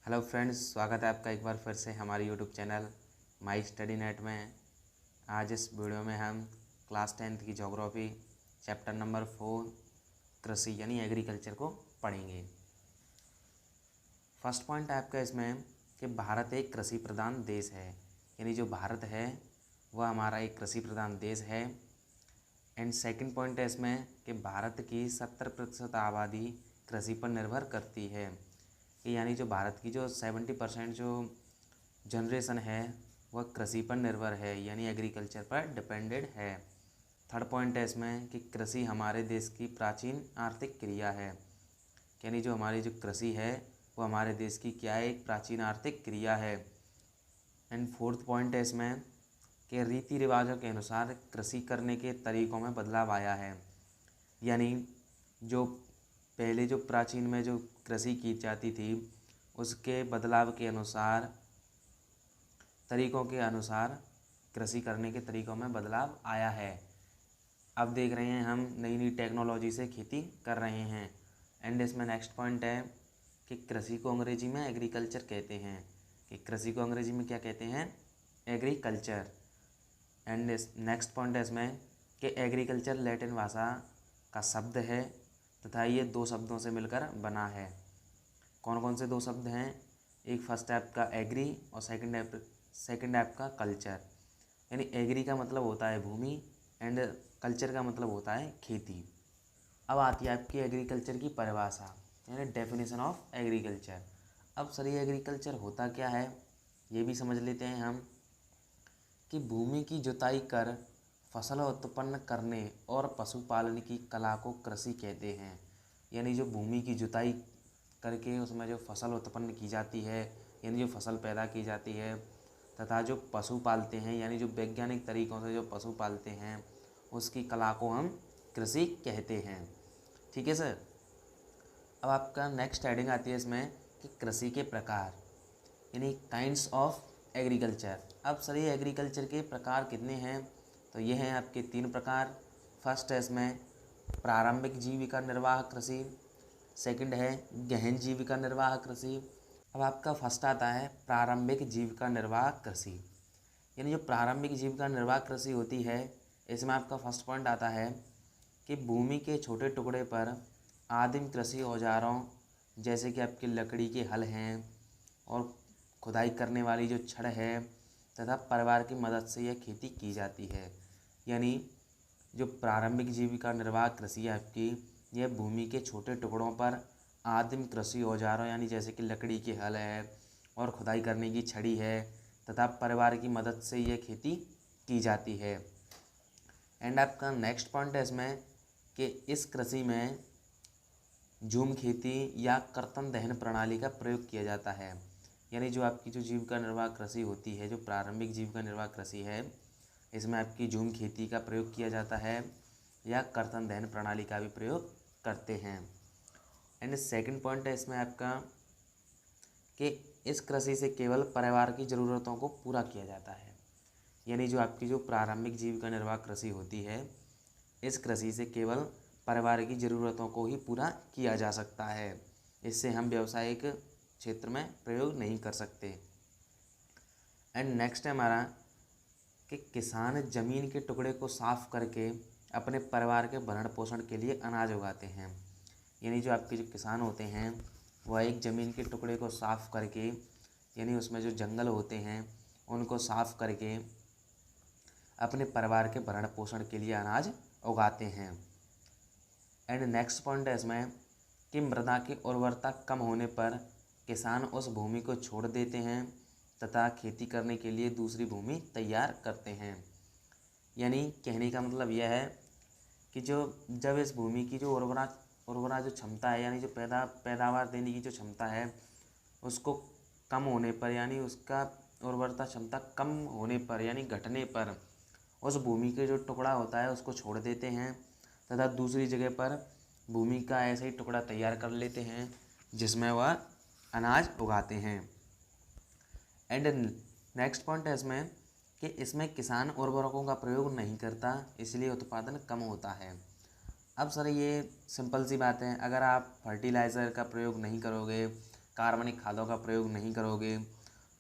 Hello friends, स्वागत है आपका एक बार फिर से हमारे YouTube channel my study net में। आज इस वीडियो में हम क्लास 10th की ज्योग्राफी चैप्टर नंबर 4 कृषि यानी एग्रीकल्चर को पढ़ेंगे। फर्स्ट पॉइंट है आपका इसमें कि भारत एक कृषि प्रधान देश है, यानी जो भारत है वह हमारा एक कृषि प्रधान देश है। एंड सेकंड पॉइंट है इसमें कि भारत की 70% आबादी कृषि पर निर्भर करती है, यानी जो भारत की जो 70% जो जनरेशन है वह कृषि पर निर्भर है, यानी एग्रीकल्चर पर डिपेंडेड है। थर्ड पॉइंट है इसमें कि कृषि हमारे देश की प्राचीन आर्थिक क्रिया है, यानी जो हमारी जो कृषि है वो हमारे देश की क्या है, एक प्राचीन आर्थिक क्रिया है। एंड फोर्थ पॉइंट है इसमें कि रीति रिवाजों के अनुसार कृषि करने के तरीक़ों में बदलाव आया है, यानी जो पहले जो प्राचीन में जो कृषि की जाती थी उसके बदलाव के अनुसार तरीक़ों के अनुसार कृषि करने के तरीक़ों में बदलाव आया है। अब देख रहे हैं हम नई नई टेक्नोलॉजी से खेती कर रहे हैं। एंड इसमें नेक्स्ट पॉइंट है कि कृषि को अंग्रेजी में एग्रीकल्चर कहते हैं, कि कृषि को अंग्रेजी में क्या कहते हैं, एग्रीकल्चर। एंड नेक्स्ट पॉइंट है इसमें कि एग्रीकल्चर लैटिन भाषा का शब्द है तथा ये दो शब्दों से मिलकर बना है। कौन कौन से दो शब्द हैं, एक फर्स्ट ऐप का एग्री और सेकंड ऐप का कल्चर। यानी एग्री का मतलब होता है भूमि एंड कल्चर का मतलब होता है खेती। अब आती है आपकी एग्रीकल्चर की परिभाषा, यानी डेफिनेशन ऑफ एग्रीकल्चर। अब सर ये एग्रीकल्चर होता क्या है ये भी समझ लेते हैं हम, कि भूमि की जुताई कर फसल उत्पन्न करने और पशुपालन की कला को कृषि कहते हैं। यानी जो भूमि की जुताई करके उसमें जो फसल उत्पन्न की जाती है, यानी जो फसल पैदा की जाती है, तथा जो पशु पालते हैं, यानी जो वैज्ञानिक तरीक़ों से जो पशु पालते हैं उसकी कला को हम कृषि कहते हैं। ठीक है सर। अब आपका नेक्स्ट हेडिंग आती है इसमें कि कृषि के प्रकार, यानी काइंड्स ऑफ एग्रीकल्चर। अब सर ये एग्रीकल्चर के प्रकार कितने हैं, तो ये हैं आपके 3 प्रकार। फर्स्ट है इसमें प्रारंभिक जीविका निर्वाह कृषि, सेकंड है गहन जीविका निर्वाह कृषि। अब आपका फर्स्ट आता है प्रारंभिक जीविका निर्वाह कृषि। यानी जो प्रारंभिक जीविका निर्वाह कृषि होती है इसमें आपका फर्स्ट पॉइंट आता है कि भूमि के छोटे टुकड़े पर आदिम कृषि औजारों जैसे कि आपकी लकड़ी के हल हैं और खुदाई करने वाली जो छड़ है तथा परिवार की मदद से यह खेती की जाती है। यानी जो प्रारंभिक जीविका निर्वाह कृषि है आपकी, यह भूमि के छोटे टुकड़ों पर आदिम कृषि औजारों यानी जैसे कि लकड़ी के हल है और खुदाई करने की छड़ी है तथा परिवार की मदद से यह खेती की जाती है। एंड आपका नेक्स्ट पॉइंट है इसमें कि इस कृषि में झूम खेती या कर्तन दहन प्रणाली का प्रयोग किया जाता है। यानी जो आपकी जो जीविका निर्वाह कृषि होती है, जो प्रारंभिक जीविका निर्वाह कृषि है, इसमें आपकी झूम खेती का प्रयोग किया जाता है या कर्तन दहन प्रणाली का भी प्रयोग करते हैं। एंड सेकंड पॉइंट है इसमें आपका कि इस कृषि से केवल परिवार की ज़रूरतों को पूरा किया जाता है। यानी जो आपकी जो प्रारंभिक जीविका निर्वाह कृषि होती है, इस कृषि से केवल परिवार की ज़रूरतों को ही पूरा किया जा सकता है, इससे हम व्यावसायिक क्षेत्र में प्रयोग नहीं कर सकते। एंड नेक्स्ट है हमारा कि किसान ज़मीन के टुकड़े को साफ करके अपने परिवार के भरण पोषण के लिए अनाज उगाते हैं। यानी जो आपके जो किसान होते हैं वह एक ज़मीन के टुकड़े को साफ करके, यानी उसमें जो जंगल होते हैं उनको साफ करके अपने परिवार के भरण पोषण के लिए अनाज उगाते हैं। एंड नेक्स्ट पॉइंट है इसमें कि मृदा की उर्वरता कम होने पर किसान उस भूमि को छोड़ देते हैं तथा खेती करने के लिए दूसरी भूमि तैयार करते हैं। यानी कहने का मतलब यह है कि जब इस भूमि की जो उर्वरा जो क्षमता है, यानी जो पैदावार देने की जो क्षमता है उसको कम होने पर, यानी उसका उर्वरता क्षमता कम होने पर यानी घटने पर उस भूमि के जो टुकड़ा होता है उसको छोड़ देते हैं तथा दूसरी जगह पर भूमि का ऐसा ही टुकड़ा तैयार कर लेते हैं जिसमें वह अनाज उगाते हैं। एंड नेक्स्ट पॉइंट है इसमें कि इसमें किसान उर्वरकों का प्रयोग नहीं करता, इसलिए उत्पादन कम होता है। अब सर ये सिंपल सी बात है, अगर आप फर्टिलाइज़र का प्रयोग नहीं करोगे कार्बनिक खादों का प्रयोग नहीं करोगे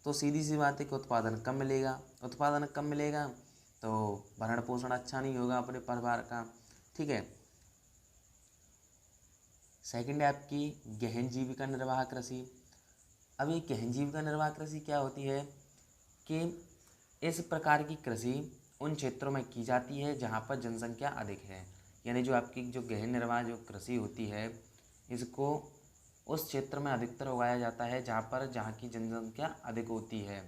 तो सीधी सी बात है कि उत्पादन कम मिलेगा। उत्पादन कम मिलेगा तो भरण पोषण अच्छा नहीं होगा अपने परिवार का। ठीक है। सेकंड है आपकी गहन जीविका निर्वाह कृषि। अब ये गहन जीविका निर्वाह कृषि क्या होती है कि इस प्रकार की कृषि उन क्षेत्रों में की जाती है जहाँ पर जनसंख्या अधिक है। यानी जो आपकी जो गहन निर्वाह जो कृषि होती है इसको उस क्षेत्र में अधिकतर उगाया जाता है जहाँ की जनसंख्या अधिक होती है।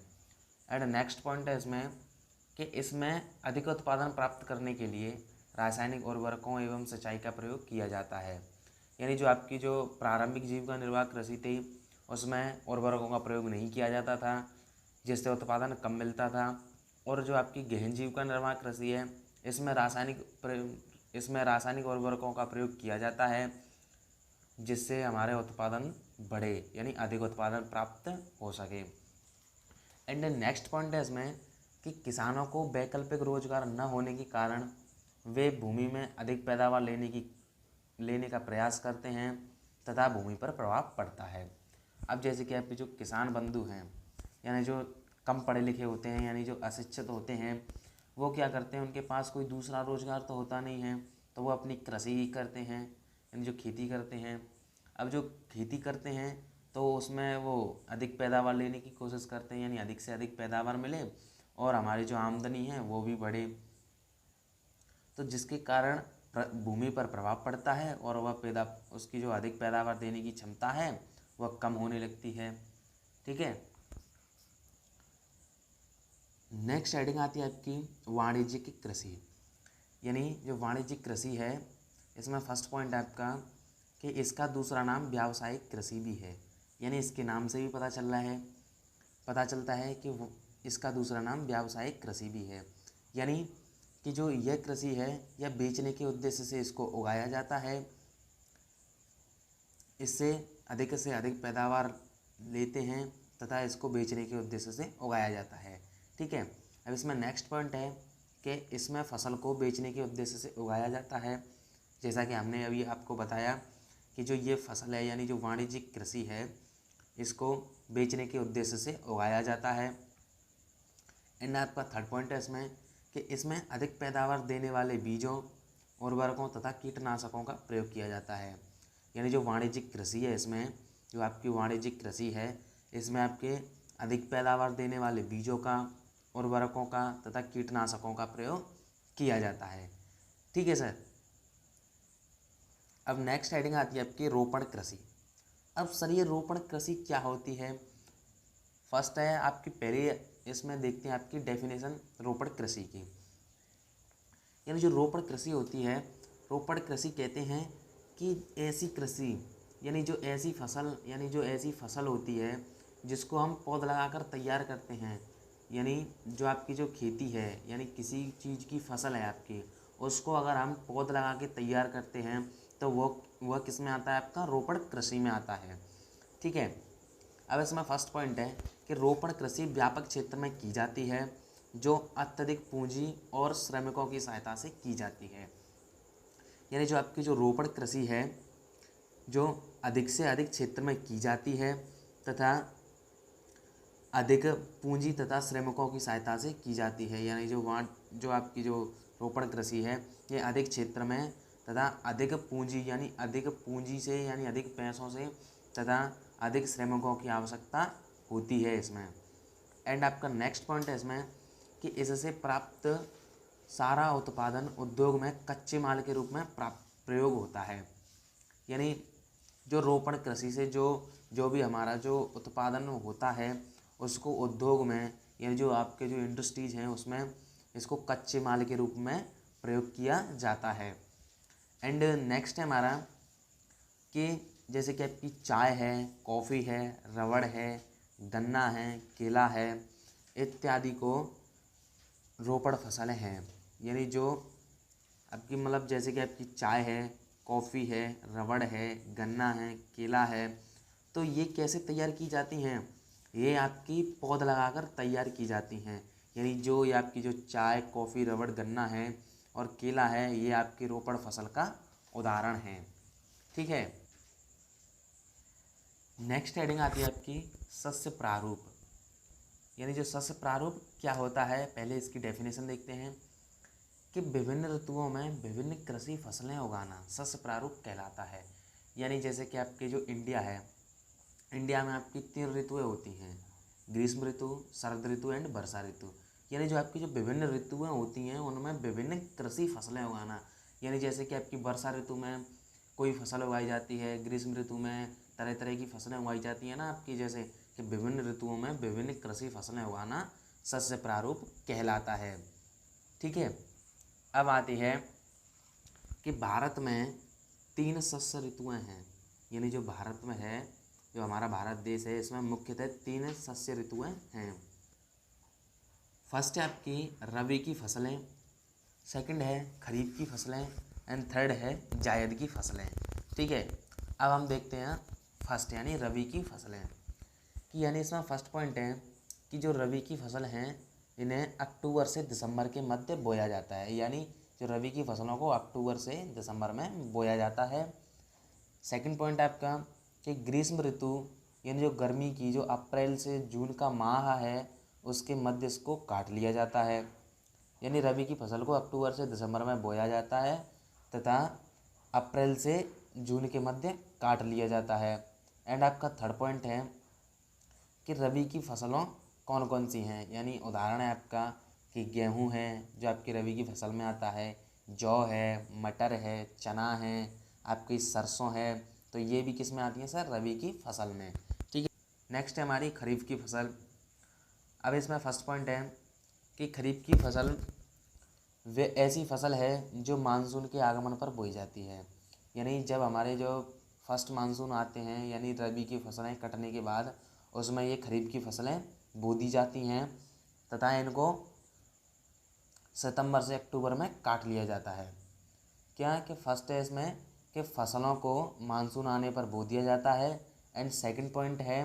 एंड नेक्स्ट पॉइंट है इसमें कि इसमें अधिक उत्पादन प्राप्त करने के लिए रासायनिक उर्वरकों एवं सिंचाई का प्रयोग किया जाता है। यानी जो आपकी जो प्रारंभिक जीविका निर्वाह कृषि थी उसमें उर्वरकों का प्रयोग नहीं किया जाता था जिससे उत्पादन कम मिलता था। और जो आपकी गहन जीविका निर्वाह कृषि है इसमें रासायनिक उर्वरकों का प्रयोग किया जाता है जिससे हमारे उत्पादन बढ़े यानी अधिक उत्पादन प्राप्त हो सके। एंड नेक्स्ट पॉइंट है इसमें कि किसानों को वैकल्पिक रोजगार न होने के कारण वे भूमि में अधिक पैदावार लेने का प्रयास करते हैं तथा भूमि पर प्रभाव पड़ता है। अब जैसे कि आपके जो किसान बंधु हैं यानी जो कम पढ़े लिखे होते हैं यानी जो अशिक्षित होते हैं वो क्या करते हैं, उनके पास कोई दूसरा रोजगार तो होता नहीं है तो वो अपनी कृषि ही करते हैं यानी जो खेती करते हैं। अब जो खेती करते हैं तो उसमें वो अधिक पैदावार लेने की कोशिश करते हैं यानी अधिक से अधिक पैदावार मिले और हमारी जो आमदनी है वो भी बढ़े। तो जिसके कारण भूमि पर प्रभाव पड़ता है और वह उसकी जो अधिक पैदावार देने की क्षमता है वह कम होने लगती है। ठीक है। नेक्स्ट हेडिंग आती है आपकी वाणिज्यिक कृषि। यानी जो वाणिज्यिक कृषि है इसमें फर्स्ट पॉइंट है आपका कि इसका दूसरा नाम व्यावसायिक कृषि भी है। यानी इसके नाम से भी पता चलता है कि इसका दूसरा नाम व्यावसायिक कृषि भी है। यानी कि जो यह कृषि है यह बेचने के उद्देश्य से इसको उगाया जाता है, इससे अधिक पैदावार लेते हैं तथा इसको बेचने के उद्देश्य से उगाया जाता है। ठीक है। अब इसमें नेक्स्ट पॉइंट है कि इसमें फसल को बेचने के उद्देश्य से उगाया जाता है। जैसा कि हमने अभी आपको बताया कि जो ये फसल है यानी जो वाणिज्यिक कृषि है इसको बेचने के उद्देश्य से उगाया जाता है। एंड आपका थर्ड पॉइंट है इसमें कि इसमें अधिक पैदावार देने वाले बीजों, उर्वरकों तथा कीटनाशकों का प्रयोग किया जाता है। यानी जो वाणिज्यिक कृषि है इसमें जो आपकी वाणिज्यिक कृषि है इसमें आपके अधिक पैदावार देने वाले बीजों का, उर्वरकों का तथा कीटनाशकों का प्रयोग किया जाता है। ठीक है सर। अब नेक्स्ट हेडिंग आती है आपकी रोपण कृषि। अब सर ये रोपण कृषि क्या होती है? फर्स्ट है आपकी पहले इसमें देखते हैं आपकी डेफिनेशन रोपण कृषि की। यानी जो रोपण कृषि होती है, रोपण कृषि कहते हैं कि ऐसी कृषि यानी जो ऐसी फसल होती है जिसको हम पौध लगाकर तैयार करते हैं। यानी जो आपकी जो खेती है यानी किसी चीज़ की फसल है आपकी, उसको अगर हम पौध लगा के तैयार करते हैं तो वह किस में आता है? आपका रोपण कृषि में आता है। ठीक है। अब इसमें फर्स्ट पॉइंट है कि रोपण कृषि व्यापक क्षेत्र में की जाती है जो अत्यधिक पूंजी और श्रमिकों की सहायता से की जाती है। यानी जो आपकी जो रोपण कृषि है जो अधिक से अधिक क्षेत्र में की जाती है तथा अधिक पूंजी तथा श्रमिकों की सहायता से की जाती है। यानी जो आपकी जो रोपण कृषि है ये अधिक क्षेत्र में तथा अधिक पूंजी से यानी अधिक पैसों से तथा अधिक श्रमिकों की आवश्यकता होती है इसमें। एंड आपका नेक्स्ट पॉइंट है इसमें कि इससे प्राप्त सारा उत्पादन उद्योग में कच्चे माल के रूप में प्रयोग होता है। यानी जो रोपण कृषि से जो भी हमारा जो उत्पादन होता है उसको उद्योग में यानी जो आपके जो इंडस्ट्रीज हैं उसमें इसको कच्चे माल के रूप में प्रयोग किया जाता है। एंड नेक्स्ट है हमारा कि जैसे कि आपकी चाय है, कॉफ़ी है, रबड़ है, गन्ना है, केला है इत्यादि को रोपण फसलें हैं। यानी जो आपकी मतलब जैसे कि आपकी चाय है, कॉफ़ी है, रबड़ है, गन्ना है, केला है, तो ये कैसे तैयार की जाती हैं? ये आपकी पौध लगाकर तैयार की जाती हैं। यानी जो ये आपकी जो चाय, कॉफ़ी, रबड़, गन्ना है और केला है ये आपकी रोपण फसल का उदाहरण है। ठीक है। नेक्स्ट हेडिंग आती है आपकी सस्य प्रारूप। यानी जो सस्य प्रारूप क्या होता है, पहले इसकी डेफिनेशन देखते हैं कि विभिन्न ऋतुओं में विभिन्न कृषि फसलें उगाना सस्य प्रारूप कहलाता है। यानी जैसे कि आपके जो इंडिया है, इंडिया में आपकी 3 ऋतुएं होती हैं, ग्रीष्म ऋतु, शरद ऋतु एंड वर्षा ऋतु। यानी जो आपकी जो विभिन्न ऋतुएं होती हैं उनमें विभिन्न कृषि फसलें उगाना। यानी जैसे कि आपकी वर्षा ऋतु में कोई फसल उगाई जाती है, ग्रीष्म ऋतु में तरह तरह की फसलें उगाई जाती हैं ना आपकी, जैसे कि विभिन्न ऋतुओं में विभिन्न कृषि फसलें उगाना सस्य प्रारूप कहलाता है। ठीक है, अब आती है कि भारत में 3 सस्य ऋतुएं हैं। यानी जो भारत में है, जो हमारा भारत देश है, इसमें मुख्यतः 3 सस्य ऋतुएं हैं। फर्स्ट है आपकी रबी की फसलें, सेकंड है खरीफ की फसलें एंड थर्ड है जायद की फसलें। ठीक है, अब हम देखते हैं फर्स्ट यानी रबी की फसलें कि यानी इसमें फर्स्ट पॉइंट है कि जो रबी की फसल हैं इन्हें अक्टूबर से दिसंबर के मध्य बोया जाता है। यानी जो रबी की फसलों को अक्टूबर से दिसंबर में बोया जाता है। सेकंड पॉइंट आपका कि ग्रीष्म ऋतु यानी जो गर्मी की जो अप्रैल से जून का माह है उसके मध्य इसको काट लिया जाता है। यानी रबी की फसल को अक्टूबर से दिसंबर में बोया जाता है तथा अप्रैल से जून के मध्य काट लिया जाता है। एंड आपका थर्ड पॉइंट है कि रबी की फसलों कौन कौन सी हैं। यानी उदाहरण है आपका कि गेहूं है जो आपकी रबी की फसल में आता है, जौ है, मटर है, चना है, आपकी सरसों है, तो ये भी किस में आती हैं सर, रबी की फसल में। ठीक है, नेक्स्ट है हमारी खरीफ की फसल। अब इसमें फर्स्ट पॉइंट है कि खरीफ की फसल वे ऐसी फसल है जो मानसून के आगमन पर बोई जाती है। यानी जब हमारे जो फर्स्ट मानसून आते हैं यानी रबी की फसलें कटने के बाद उसमें ये खरीफ की फसलें बो दी जाती हैं तथा इनको सितंबर से अक्टूबर में काट लिया जाता है। क्या कि फर्स्ट है इसमें कि फसलों को मानसून आने पर बो दिया जाता है एंड सेकंड पॉइंट है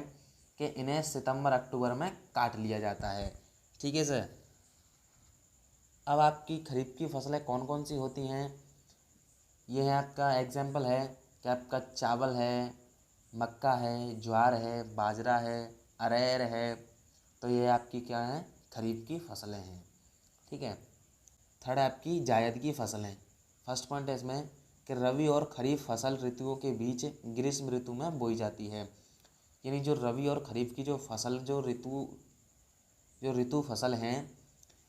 कि इन्हें सितंबर अक्टूबर में काट लिया जाता है। ठीक है सर, अब आपकी खरीफ की फसलें कौन कौन सी होती हैं, ये है आपका एग्जाम्पल है कि आपका चावल है, मक्का है, ज्वार है, बाजरा है, अरहर है, तो ये आपकी क्या है, खरीफ की फसलें हैं। ठीक है, थर्ड है आपकी जायद की फसलें। फर्स्ट पॉइंट है इसमें कि रबी और खरीफ फसल ऋतुओं के बीच ग्रीष्म ऋतु में बोई जाती है। यानी जो रबी और खरीफ की जो फसल जो ऋतु फसल हैं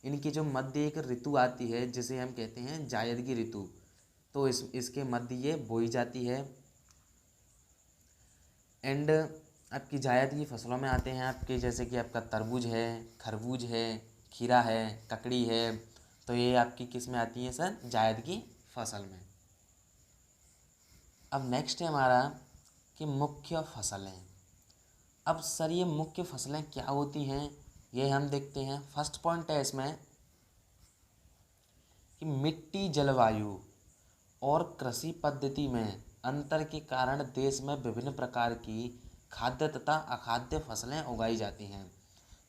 इनकी जो मध्य एक ऋतु आती है जिसे हम कहते हैं जायद की ऋतु, तो इसके मध्य ये बोई जाती है। एंड आपकी जायद की फसलों में आते हैं आपके जैसे कि आपका तरबूज है, खरबूज है, खीरा है, ककड़ी है, तो ये आपकी किस में आती है सर, जायद की फसल में। अब नेक्स्ट है हमारा कि मुख्य फसलें। अब सर ये मुख्य फसलें क्या होती हैं ये हम देखते हैं। फर्स्ट पॉइंट है इसमें कि मिट्टी, जलवायु और कृषि पद्धति में अंतर के कारण देश में विभिन्न प्रकार की खाद्य तथा अखाद्य फसलें उगाई जाती हैं।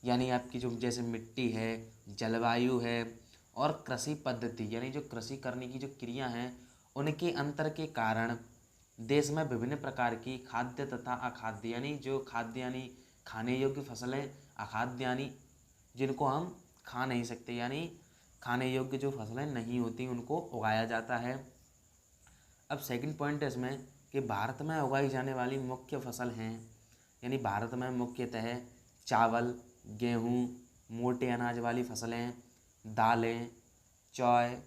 यानी आपकी जो जैसे मिट्टी है, जलवायु है और कृषि पद्धति यानी जो कृषि करने की जो क्रिया हैं उनके अंतर के कारण देश में विभिन्न प्रकार की खाद्य तथा अखाद्य यानी जो खाद्य यानी खाने योग्य फसलें, अखाद्य यानी जिनको हम खा नहीं सकते यानी खाने योग्य जो फसलें नहीं होती उनको उगाया जाता है। अब सेकंड पॉइंट है इसमें कि भारत में उगाई जाने वाली मुख्य फसल हैं। यानी भारत में मुख्यतः चावल, गेहूँ, मोटे अनाज वाली फसलें, दालें, चाय,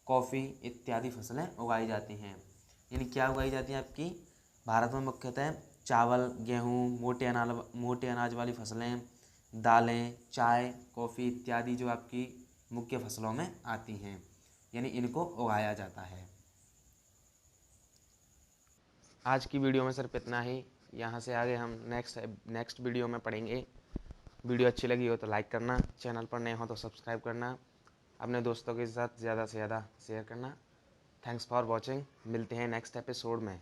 कॉफ़ी इत्यादि फसलें उगाई जाती हैं। यानी क्या उगाई जाती हैं आपकी भारत में मुख्यतः चावल, गेहूँ, मोटे अनाज वाली फसलें, दालें, चाय, कॉफ़ी इत्यादि जो आपकी मुख्य फसलों में आती हैं, यानी इनको उगाया जाता है। आज की वीडियो में सिर्फ इतना ही। यहाँ से आगे हम नेक्स्ट वीडियो में पढ़ेंगे। वीडियो अच्छी लगी हो तो लाइक करना, चैनल पर नए हो तो सब्सक्राइब करना, अपने दोस्तों के साथ ज़्यादा से ज़्यादा शेयर करना। Thanks for watching. मिलते हैं नेक्स्ट एपिसोड में।